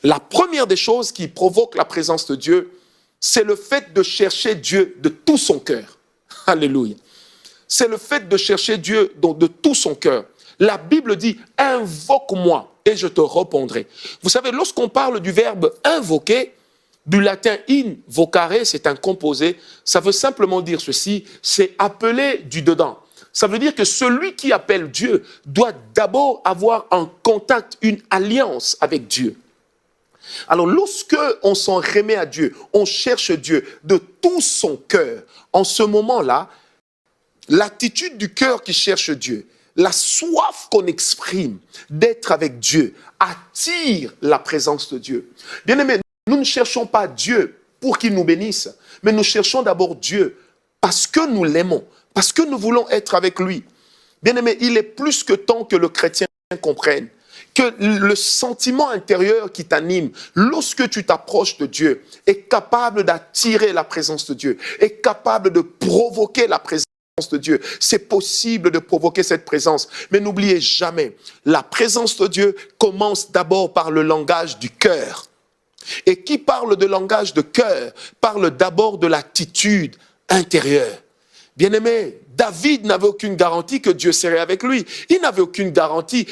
La première des choses qui provoque la présence de Dieu, c'est le fait de chercher Dieu de tout son cœur. Alléluia. C'est le fait de chercher Dieu de tout son cœur. La Bible dit, invoque-moi et je te répondrai. Vous savez, lorsqu'on parle du verbe invoquer, du latin invocare, c'est un composé, ça veut simplement dire ceci, c'est appeler du dedans. Ça veut dire que celui qui appelle Dieu doit d'abord avoir un contact, une alliance avec Dieu. Alors, lorsque on s'en remet à Dieu, on cherche Dieu de tout son cœur, en ce moment-là, l'attitude du cœur qui cherche Dieu, la soif qu'on exprime d'être avec Dieu, attire la présence de Dieu. Bien-aimés, nous ne cherchons pas Dieu pour qu'il nous bénisse, mais nous cherchons d'abord Dieu parce que nous l'aimons, parce que nous voulons être avec lui. Bien-aimés, il est plus que temps que le chrétien comprenne que le sentiment intérieur qui t'anime, lorsque tu t'approches de Dieu, est capable d'attirer la présence de Dieu, est capable de provoquer la présence de Dieu. C'est possible de provoquer cette présence, mais n'oubliez jamais, la présence de Dieu commence d'abord par le langage du cœur. Et qui parle de langage de cœur, parle d'abord de l'attitude intérieure. Bien-aimé, David n'avait aucune garantie que Dieu serait avec lui. Il n'avait aucune garantie que